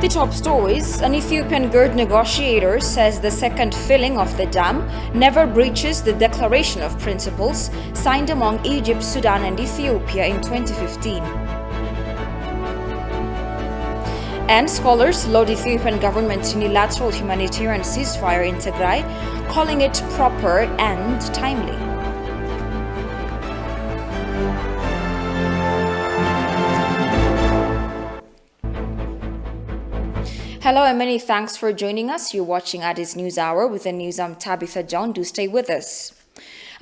The top stories: an Ethiopian GERD negotiator says the second filling of the dam never breaches the Declaration of Principles signed among Egypt, Sudan and Ethiopia in 2015. And scholars laud Ethiopian government's unilateral humanitarian ceasefire in Tigray, calling it proper and timely. Hello and many thanks for joining us. You're watching Addis News Hour with the news. I'm Tabitha John. Do stay with us.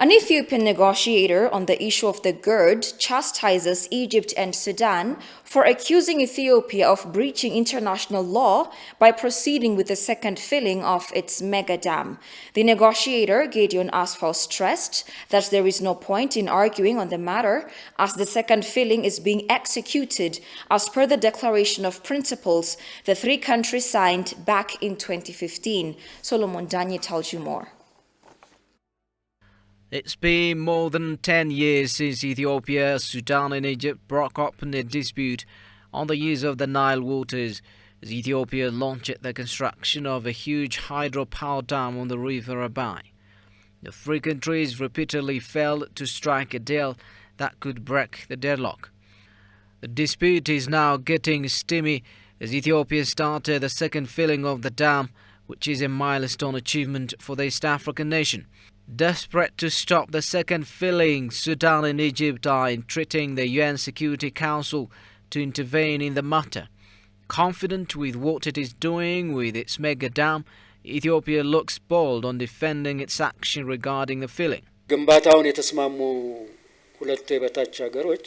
An Ethiopian negotiator on the issue of the GERD chastises Egypt and Sudan for accusing Ethiopia of breaching international law by proceeding with the second filling of its mega dam. The negotiator, Gideon Asfaw, stressed that there is no point in arguing on the matter as the second filling is being executed as per the Declaration of Principles the three countries signed back in 2015. Solomon Danye tells you more. It's been more than 10 years since Ethiopia, Sudan and Egypt broke up in a dispute on the use of the Nile waters as Ethiopia launched the construction of a huge hydropower dam on the river Abai. The three countries repeatedly failed to strike a deal that could break the deadlock. The dispute is now getting steamy as Ethiopia started the second filling of the dam, which is a milestone achievement for the East African nation. Desperate to stop the second filling, Sudan and Egypt are entreating the UN Security Council to intervene in the matter. Confident with what it is doing with its mega dam, Ethiopia looks bold on defending its action regarding the filling. ግንባታውን የተስማሙ ሁለቱ የበታች ሀገሮች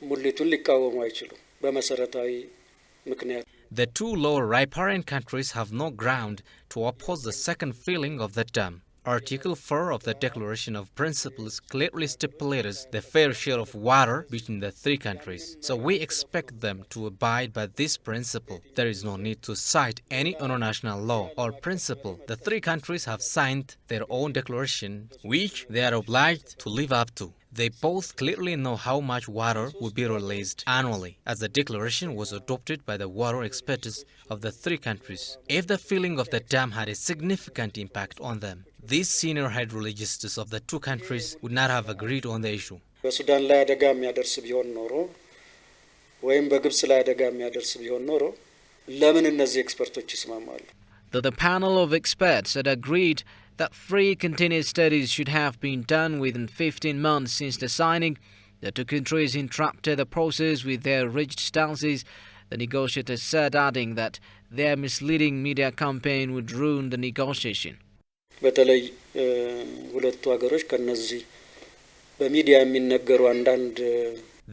ሙሊቱን ሊቃወሙ አይችሉም በመሰረታዊ ምክንያት The two lower riparian countries have no ground to oppose the second filling of the dam. Article 4 of the Declaration of Principles clearly stipulates the fair share of water between the three countries. So we expect them to abide by this principle. There is no need to cite any international law or principle. The three countries have signed their own declaration, which they are obliged to live up to. They both clearly know how much water will be released annually, as the declaration was adopted by the water experts of the three countries. If the filling of the dam had a significant impact on them, these senior head religionists of the two countries would not have agreed on the issue. በሱዳን ላይ አደጋ የሚያደርስ ቢሆን ኖሮ ወይም በግብጽ ላይ አደጋ የሚያደርስ ቢሆን ኖሮ ለምን እነዚህ ኤክስፐርቶች ይስማማሉ? The panel of experts had agreed that three continuous studies should have been done within 15 months since the signing. The two countries interrupted the process with their rigid stances, the negotiators said, adding that their misleading media campaign would ruin the negotiation. በተለይ ሁለቱ ሀገሮች ከነዚህ በሚዲያ የሚነገሩ አንዳንድ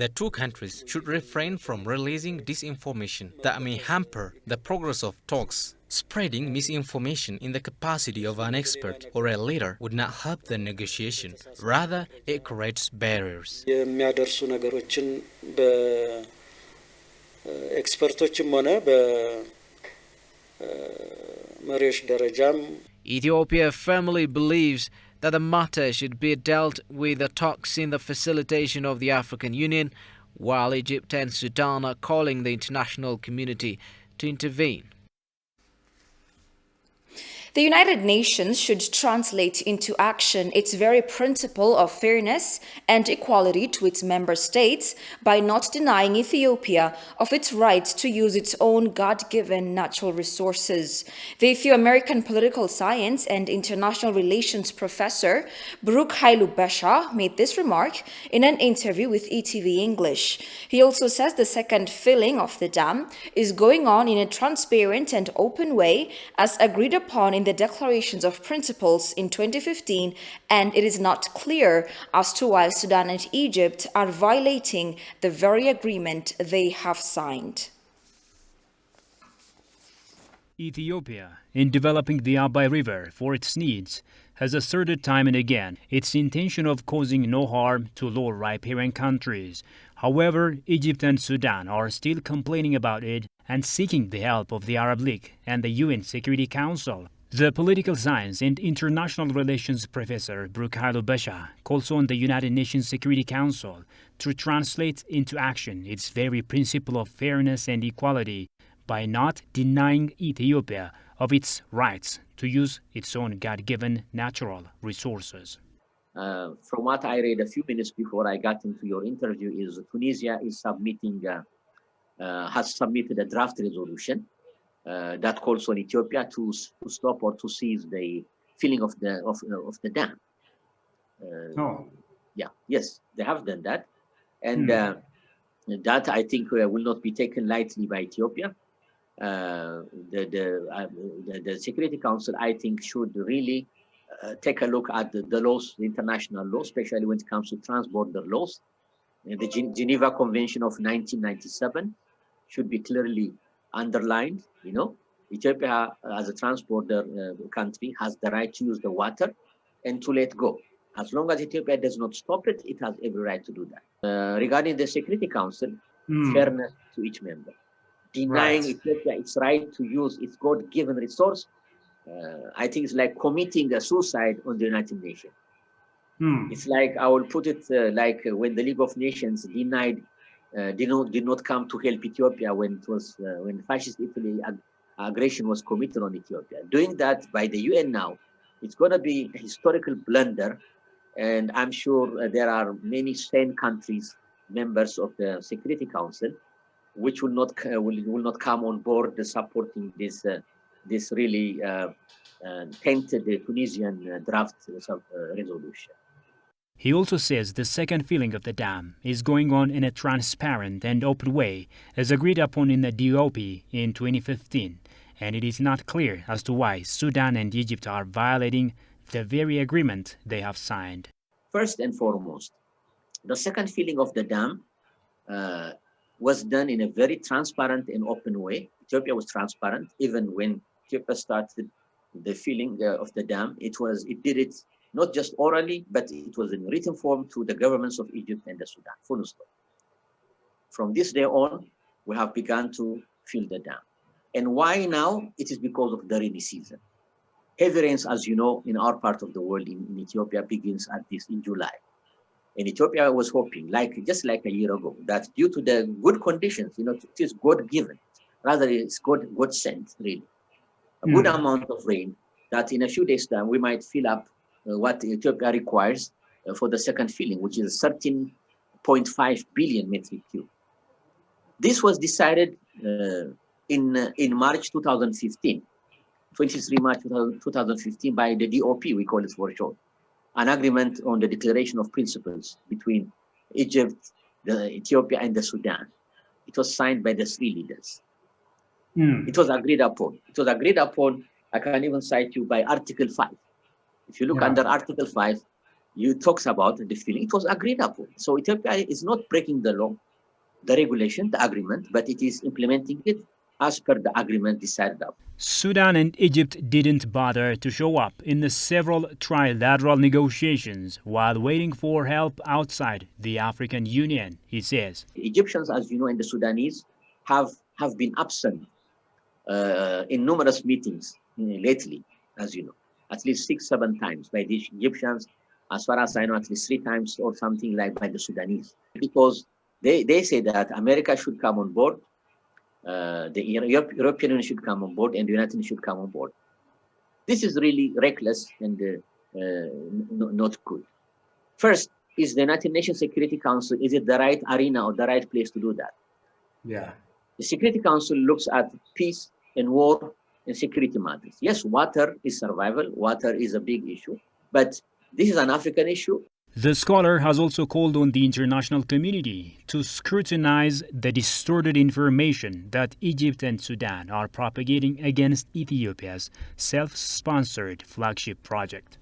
The two countries should refrain from releasing disinformation that may hamper the progress of talks. Spreading misinformation in the capacity of an expert or a leader would not help the negotiation. Rather, it creates barriers. የሚያደርሱ ነገሮችን በኤክስፐርቶችም ሆነ በመሪዎች ደረጃም Ethiopia firmly believes that the matter should be dealt with the talks in the facilitation of the African Union, while Egypt and Sudan are calling the international community to intervene. The United Nations should translate into action its very principle of fairness and equality to its member states by not denying Ethiopia of its right to use its own God-given natural resources. The Ethio-American political science and international relations professor Baruch Hailu Besha made this remark in an interview with ETV English. He also says the second filling of the dam is going on in a transparent and open way as agreed upon in the Declarations of Principles in 2015, and it is not clear as to why Sudan and Egypt are violating the very agreement they have signed. Ethiopia, in developing the Abai River for its needs, has asserted time and again its intention of causing no harm to lower riparian countries. However, Egypt and Sudan are still complaining about it and seeking the help of the Arab League and the UN Security Council. The political science and international relations professor Baruch Hailu Besha calls on the United Nations Security Council to translate into action its very principle of fairness and equality by not denying Ethiopia of its rights to use its own God-given natural resources. From what I read a few minutes before I got into your interview, is Tunisia is has submitted a draft resolution that calls on Ethiopia to stop or to seize the filling of the dam. Yes, they have done that, and that I think will not be taken lightly by Ethiopia. The Security Council, I think, should really take a look at the laws, the international laws, especially when it comes to transborder laws. The Geneva Convention of 1997 should be clearly underlined. Ethiopia, as a transborder country, has the right to use the water and to let go. As long as Ethiopia does not stop it, it has every right to do that. Regarding the Security Council, fairness to each member. Denying Ethiopia its right to use its God-given resource, I think it's like committing a suicide on the United Nations. It's like, I will put it like when the League of Nations did not come to help Ethiopia when fascist Italy aggression was committed on Ethiopia. Doing that by the UN now, it's going to be a historical blunder, and I'm sure there are many sane countries, members of the Security Council, which will not come on board supporting this really tainted Tunisian draft resolution. He also says the second filling of the dam is going on in a transparent and open way, as agreed upon in the DOP in 2015, and it is not clear as to why Sudan and Egypt are violating the very agreement they have signed. First and foremost, the second filling of the dam was done in a very transparent and open way. Ethiopia was transparent. Even when Ethiopia started the filling of the dam, it did it not just orally, but it was in written form to the governments of Egypt and the Sudan, full stop. From this day on, we have begun to fill the dam. And why now? It is because of the rainy season. Heavy rains, as you know, in our part of the world, in Ethiopia, begins in July. And Ethiopia was hoping, just like a year ago, that due to the good conditions, it is God-given, rather it's God sent, really. A good amount of rain, that in a few days' time, we might fill up what Ethiopia requires for the second filling, which is 13.5 billion metric cube. This was decided in March 2015, 23 March 2015, by the DOP, we call it for short, an agreement on the declaration of principles between Egypt, Ethiopia, and the Sudan. It was signed by the three leaders. It was agreed upon. I can even cite you by Article 5. If you look under Article 5, it talks about the filling. It was agreed upon. So Ethiopia is not breaking the law, the regulation, the agreement, but it is implementing it as per the agreement decided upon. Sudan and Egypt didn't bother to show up in the several trilateral negotiations while waiting for help outside the African Union, he says. Egyptians, as you know, and the Sudanese have been absent in numerous meetings lately, as you know, at least 6-7 times by the Egyptians, as far as I know, at least 3 times or something like by the Sudanese, because they say that America should come on board, the European Union should come on board, and the United Nations should come on board. This is really reckless and not good. First, is the United Nations Security Council, is it the right arena or the right place to do that? Yeah. The Security Council looks at peace and war and security matters. Yes, water is survival. Water is a big issue, but this is an African issue. The scholar has also called on the international community to scrutinize the distorted information that Egypt and Sudan are propagating against Ethiopia's self-sponsored flagship project.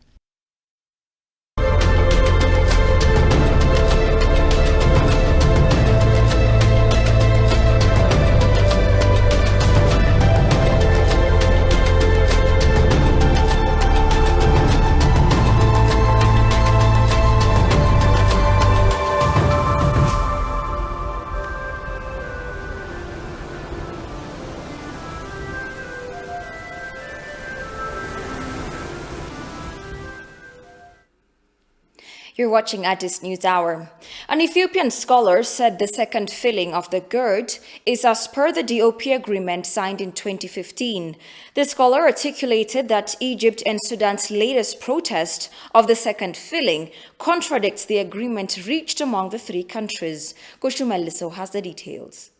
You're watching Addis News Hour. An Ethiopian scholar said the second filling of the GERD is as per the DOP agreement signed in 2015. The scholar articulated that Egypt and Sudan's latest protest of the second filling contradicts the agreement reached among the three countries. Goshu Melliso has the details.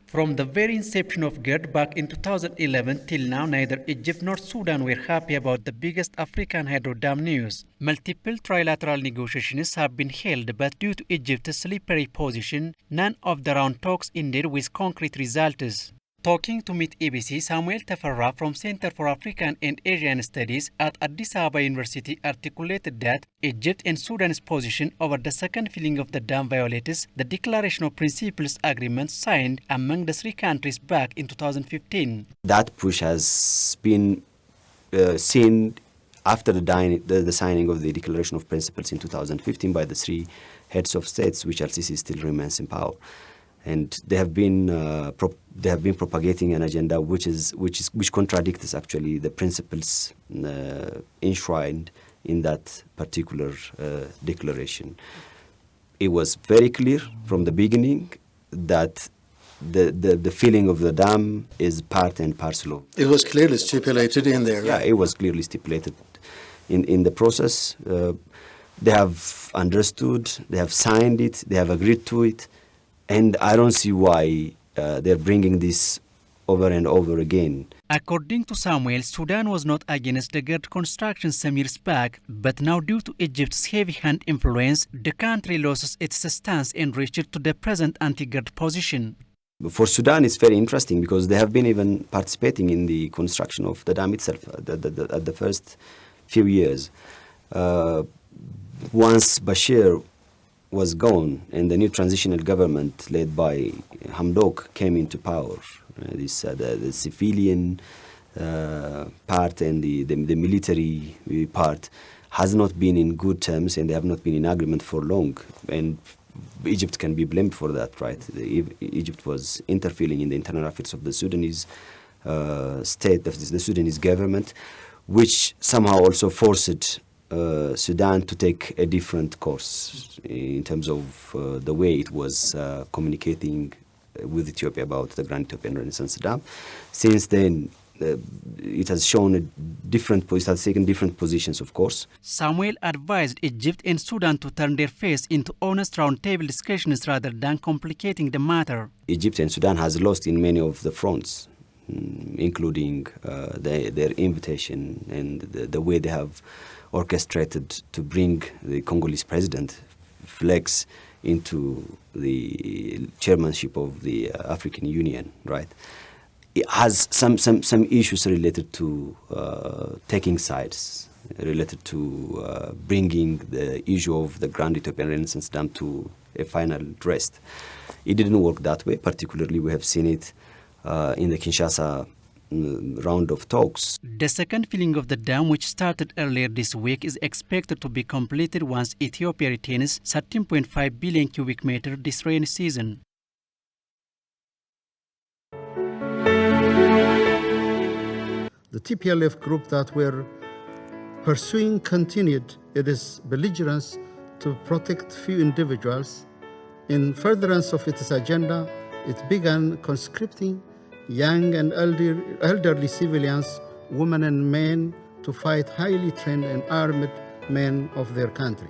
From the very inception of GERD back in 2011 till now, neither Egypt nor Sudan were happy about the biggest African hydro dam news. Multiple trilateral negotiations have been held, but due to Egypt's slippery position, none of the round talks ended with concrete results. Talking to Meet ABC, Samuel Tafarra from Center for African and Asian Studies at Addis Ababa University articulated that Egypt and Sudan's position over the second filling of the dam violates the Declaration of Principles Agreement signed among the three countries back in 2015. That push has been seen after the signing of the Declaration of Principles in 2015 by the three heads of states, which al-Sisi still remains in power. And they have been propagating an agenda which contradicts actually the principles enshrined in that particular declaration. It was very clear from the beginning that the filling of the dam is part and parcel of. It was clearly stipulated in there. Yeah, right? it was clearly stipulated in the process. They have understood, they have signed it, they have agreed to it. And I don't see why they're bringing this over and over again. According to Samuel, Sudan was not against the GERD construction some years back, but now due to Egypt's heavy-hand influence, the country loses its stance and reached to the present anti-GERD position. For Sudan, it's very interesting because they have been even participating in the construction of the dam itself at the first few years. Once Bashir was gone and the new transitional government led by Hamdok came into power, the civilian part and the military part has not been in good terms, and they have not been in agreement for long. And Egypt can be blamed for that, right? Egypt was interfering in the internal affairs of the Sudanese state, the Sudanese government, which somehow also forced Sudan to take a different course in terms of the way it was communicating with Ethiopia about the Grand Ethiopian Renaissance Dam. Since then, it has shown it has taken different positions, of course. Samuel advised Egypt and Sudan to turn their face into honest roundtable discussions rather than complicating the matter. Egypt and Sudan has lost in many of the fronts, including their invitation and the way they have orchestrated to bring the Congolese president Flex into the chairmanship of the African Union, right? It has some issues related to taking sides, related to bringing the issue of the Grand Ethiopian Renaissance Dam to a final rest. It didn't work that way. Particularly, we have seen it in the Kinshasa round of talks. The second filling of the dam, which started earlier this week, is expected to be completed once Ethiopia retains 13.5 billion cubic meters this rainy season. The TPLF group that were pursuing continued its belligerence to protect few individuals. In furtherance of its agenda, it began conscripting young and elderly civilians, women and men, to fight highly trained and armed men of their country.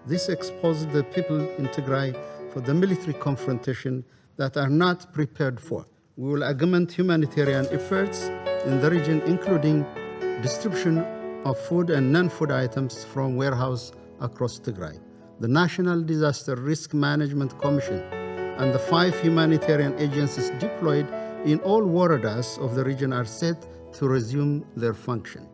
This exposed the people in Tigray for the military confrontation that are not prepared for. We will augment humanitarian efforts in the region, including distribution of food and non-food items from warehouses across Tigray. The National Disaster Risk Management Commission and the 5 humanitarian agencies deployed in all waradas of the region are set to resume their function.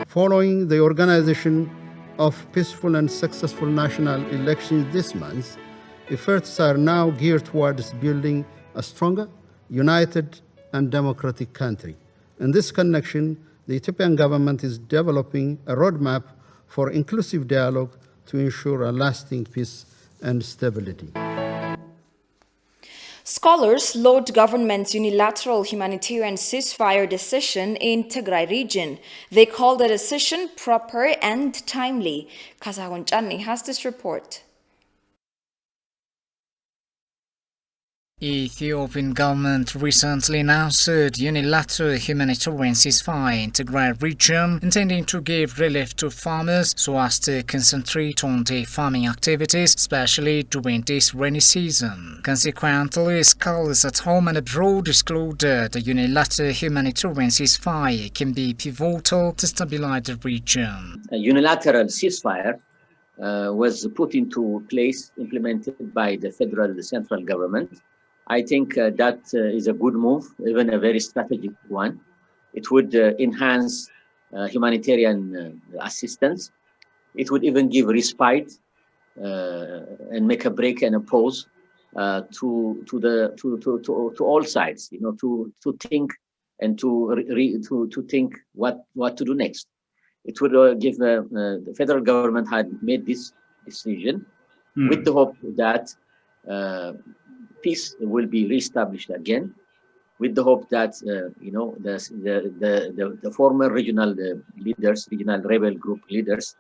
Following the organization of peaceful and successful national elections this month, efforts are now geared towards building a stronger, united, and democratic country. In this connection, the Ethiopian government is developing a roadmap for inclusive dialogue to ensure a lasting peace and stability. Scholars laud government's unilateral humanitarian ceasefire decision in Tigray region. They call the decision proper and timely. Kasahun Channi has this report. Ethiopian government recently announced unilateral humanitarian ceasefire in Tigray region, intending to give relief to farmers so as to concentrate on their farming activities, especially during this rainy season. Consequently, scholars at home and abroad excluded the unilateral humanitarian ceasefire can be pivotal to stabilize the region. A unilateral ceasefire was put into place, implemented by the central government. I think that is a good move, even a very strategic one. It would enhance humanitarian assistance. It would even give respite and make a break and a pause to all sides. You know, to think and to think what to do next. It would give the federal government had made this decision with the hope that peace will be reestablished again, with the hope that the former regional leaders, regional rebel group leaders,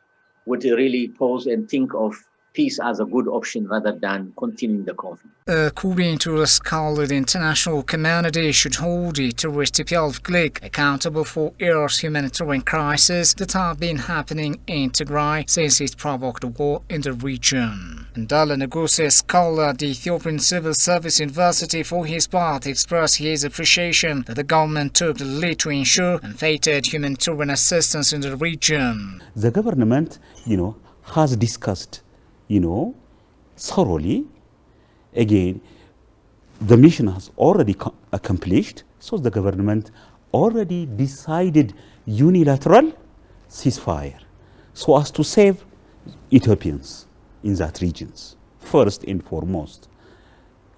would really pause and think of peace as a good option rather than continuing the conflict. According to the scholar, the international community should hold the terrorist TPLF accountable for years humanitarian crises that have been happening in Tigray since it provoked a war in the region. And Dala Neguse, scholar at the Ethiopian Civil Service University, for his part expressed his appreciation that the government took the lead to ensure unfettered humanitarian assistance in the region. The government, has discussed thoroughly. Again, the mission has already accomplished, so the government already decided unilateral ceasefire so as to save Ethiopians in that regions, first and foremost.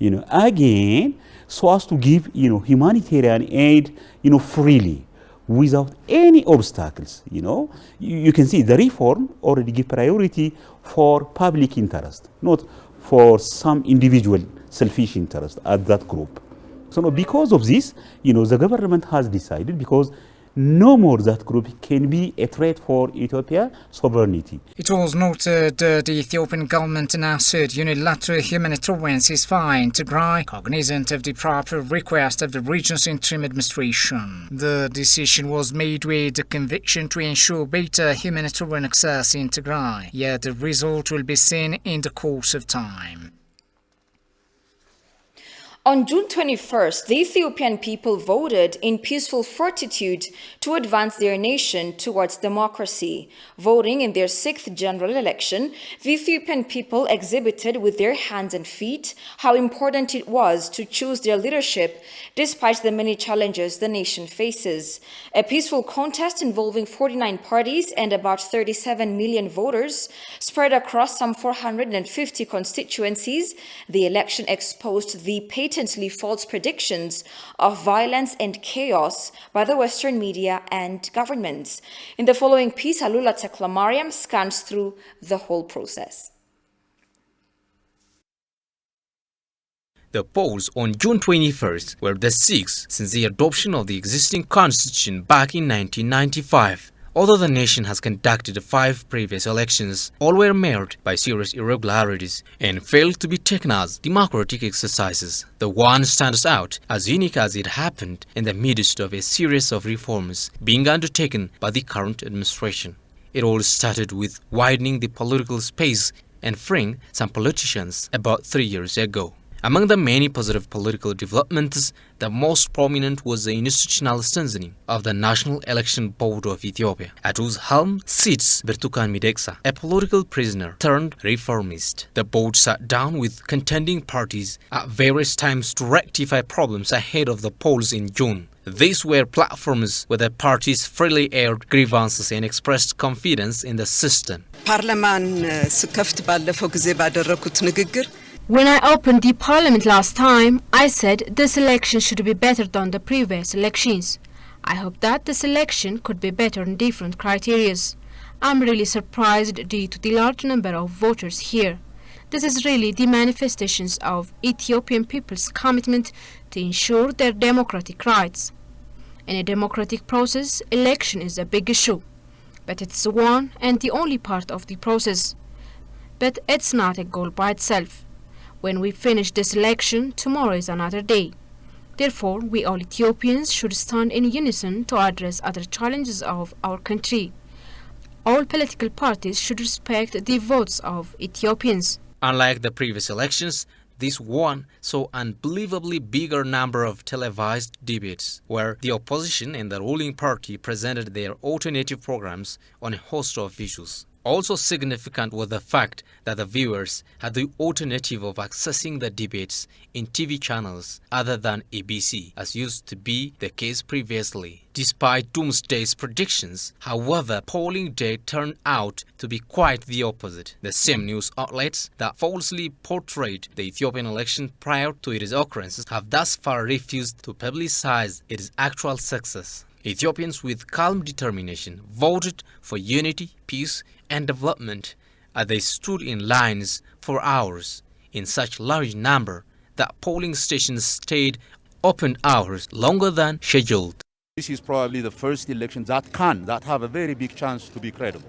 Again, so as to give, humanitarian aid, freely, without any obstacles. You can see the reform already give priority for public interest, not for some individual selfish interest at that group. So because of this, the government has decided, because no more that group can be a threat for Ethiopia's sovereignty. It was noted that the Ethiopian government announced unilateral humanitarian ceasefire in Tigray, cognizant of the proper request of the region's interim administration. The decision was made with the conviction to ensure better humanitarian access in Tigray, yet the result will be seen in the course of time. On June 21st, the Ethiopian people voted in peaceful fortitude to advance their nation towards democracy. Voting in their 6th general election, the Ethiopian people exhibited with their hands and feet how important it was to choose their leadership despite the many challenges the nation faces. A peaceful contest involving 49 parties and about 37 million voters spread across some 450 constituencies. The election exposed the patently false predictions of violence and chaos by the Western media and governments. In the following piece, Alula Teklamariam scans through the whole process. The polls on June 21st were the 6th since the adoption of the existing constitution back in 1995. Although the nation has conducted 5 previous elections, all were marred by serious irregularities and failed to be taken as democratic exercises. The one stands out as unique as it happened in the midst of a series of reforms being undertaken by the current administration. It all started with widening the political space and freeing some politicians about 3 years ago. Among the many positive political developments, the most prominent was the institutional strengthening of the National Election Board of Ethiopia, at whose helm sits Birtukan Mideksa, a political prisoner turned reformist. The board sat down with contending parties at various times to rectify problems ahead of the polls in June. These were platforms where the parties freely aired grievances and expressed confidence in the system. When I opened the parliament last time, I said this election should be better than the previous elections. I hope that this election could be better in different criteria. I'm really surprised due to the large number of voters here. This is really the manifestations of Ethiopian people's commitment to ensure their democratic rights. In a democratic process, election is a big issue, but it's one and the only part of the process. But it's not a goal by itself. When we finish this election, tomorrow is another day. Therefore, we all Ethiopians should stand in unison to address other challenges of our country. All political parties should respect the votes of Ethiopians. Unlike the previous elections, this one saw unbelievably bigger number of televised debates, where the opposition and the ruling party presented their alternative programs on a host of issues. Also significant was the fact that the viewers had the alternative of accessing the debates in TV channels other than ABC, as used to be the case previously. Despite doomsday's predictions, however, polling day turned out to be quite the opposite. The same news outlets that falsely portrayed the Ethiopian election prior to its occurrences have thus far refused to publicize its actual success. Ethiopians with calm determination voted for unity, peace, and development as they stood in lines for hours in such large number that polling stations stayed open hours longer than scheduled. This is probably the first election that have a very big chance to be credible.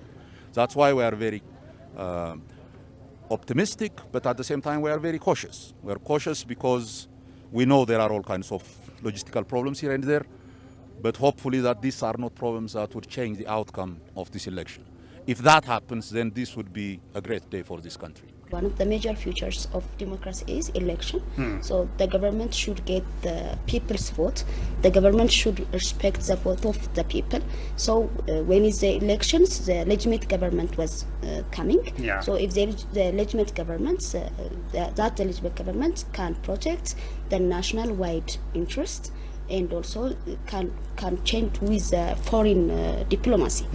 That's why we are very optimistic, but at the same time we are very cautious. We are cautious because we know there are all kinds of logistical problems here and there, but hopefully that these are not problems that would change the outcome of this election. If that happens, then this would be a great day for this country. One of the major features of democracy is election. So the government should get the people's vote. The government should respect the vote of the people. So when is the elections, the legitimate government was coming. Yeah. So if the legitimate governments, that legitimate government can protect the national-wide interest and also can change with foreign diplomacy.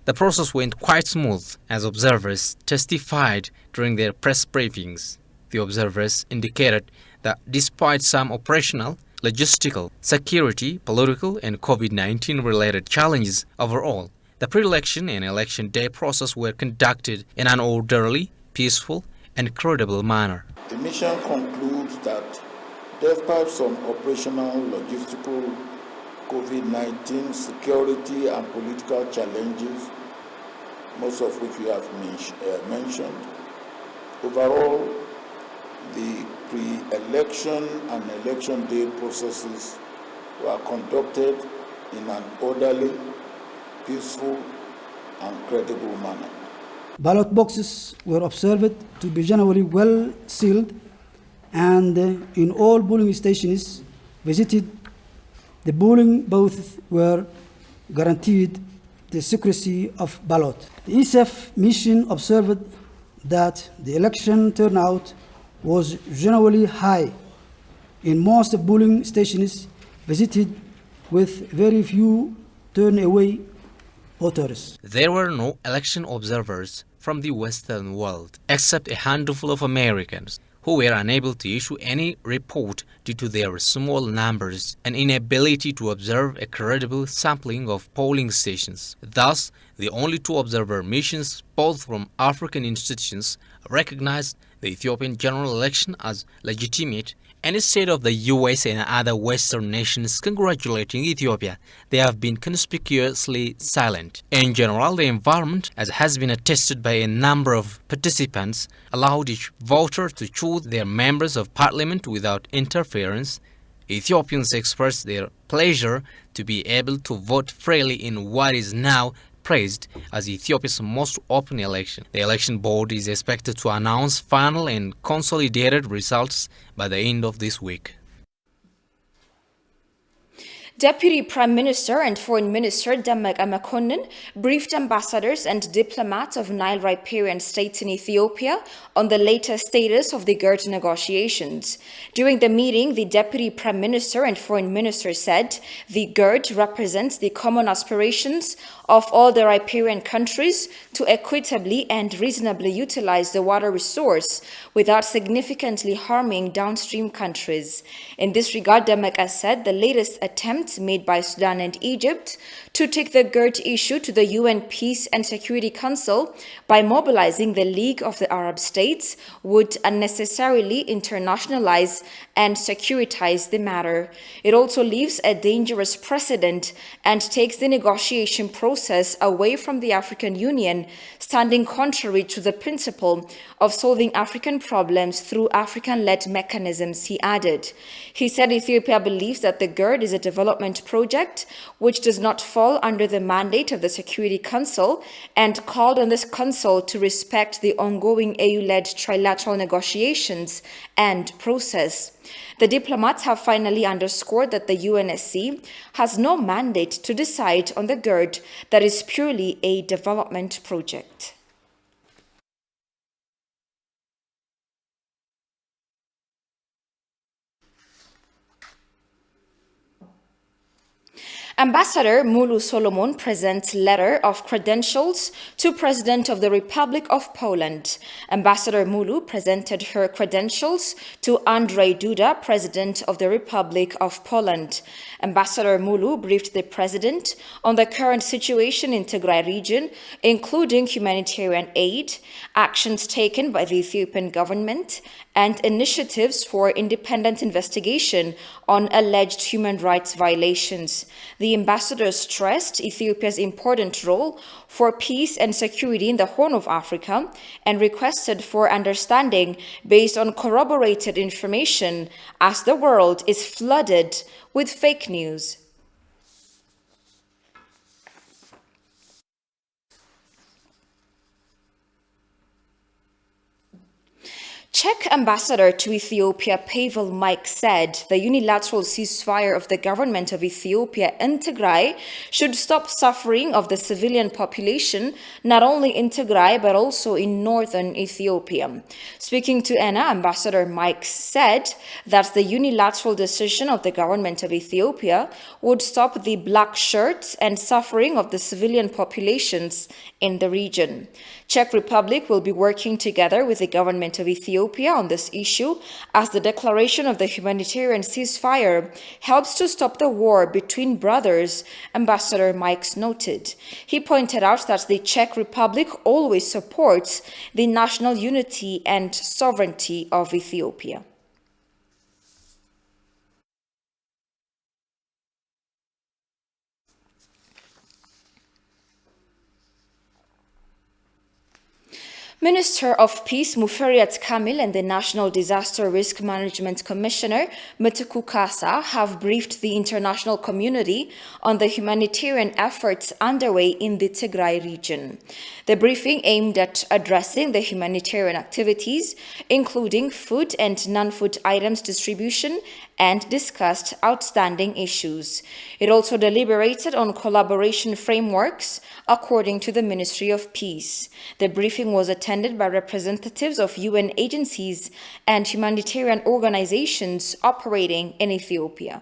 The process went quite smooth, as observers testified during their press briefings. The observers indicated that despite some operational, logistical, security, political, and COVID-19 related challenges overall, the pre-election and election day process were conducted in an orderly, peaceful, and credible manner. The mission concludes that despite some operational, logistical, COVID-19 security and political challenges, most of which we have mentioned, overall, the pre-election and election day processes were conducted in an orderly, peaceful, and credible manner. Ballot boxes were observed to be generally well sealed, and in all polling stations visited, the polling booths were guaranteed the secrecy of ballot. The ESF mission observed that the election turnout was generally high in most polling stations visited, with very few turn-away voters. There were no election observers from the Western world, except a handful of Americans, who were unable to issue any report due to their small numbers and inability to observe a credible sampling of polling stations. Thus, the only two observer missions, both from African institutions, recognized the Ethiopian general election as legitimate, and instead of the US and other Western nations congratulating Ethiopia, they have been conspicuously silent. In general, the environment, as has been attested by a number of participants, allowed each voter to choose their members of parliament without interference. Ethiopians expressed their pleasure to be able to vote freely in what is now praised as Ethiopia's most open election. The election board is expected to announce final and consolidated results by the end of this week. Deputy Prime Minister and Foreign Minister Demek Mekonnen briefed ambassadors and diplomats of Nile riparian states in Ethiopia on the latest status of the GERD negotiations. During the meeting, the Deputy Prime Minister and Foreign Minister said the GERD represents the common aspirations of all the riparian countries to equitably and reasonably utilize the water resource without significantly harming downstream countries. In this regard, Demek said the latest attempt attempt made by Sudan and Egypt to take the GERD issue to the UN Peace and Security Council by mobilizing the League of the Arab States would unnecessarily internationalize and securitize the matter. It also leaves a dangerous precedent and takes the negotiation process away from the African Union, standing contrary to the principle of solving African problems through African-led mechanisms, he added. He said Ethiopia believes that the GERD is a development project which does not fall under the mandate of the Security Council and called on this council to respect the ongoing AU-led trilateral negotiations and process. The diplomats have finally underscored that the UNSC has no mandate to decide on the GERD that is purely a development project. Ambassador Mulu Solomon presents letter of credentials to President of the Republic of Poland. Ambassador Mulu presented her credentials to Andrzej Duda, President of the Republic of Poland. Ambassador Mulu briefed the President on the current situation in Tigray region, including humanitarian aid, actions taken by the Ethiopian government, and initiatives for independent investigation on alleged human rights violations. The ambassador stressed Ethiopia's important role for peace and security in the Horn of Africa and requested for understanding based on corroborated information as the world is flooded with fake news. Czech ambassador to Ethiopia Pavel Mike said the unilateral ceasefire of the government of Ethiopia in Tigray should stop suffering of the civilian population, not only in Tigray but also in northern Ethiopia. Speaking to ENA, Ambassador Mike said that the unilateral decision of the government of Ethiopia would stop the black shirts and suffering of the civilian populations in the region. Czech Republic will be working together with the government of Ethiopia on this issue as the declaration of the humanitarian ceasefire helps to stop the war between brothers, Ambassador Mikes noted. He pointed out that the Czech Republic always supports the national unity and sovereignty of Ethiopia. Minister of Peace Muferiat Kamil and the National Disaster Risk Management Commissioner Mitiku Kasa have briefed the international community on the humanitarian efforts underway in the Tigray region. The briefing aimed at addressing the humanitarian activities, including food and non-food items distribution, and discussed outstanding issues. It also deliberated on collaboration frameworks according to the Ministry of Peace. The briefing was attended by representatives of UN agencies and humanitarian organizations operating in Ethiopia.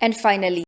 And finally,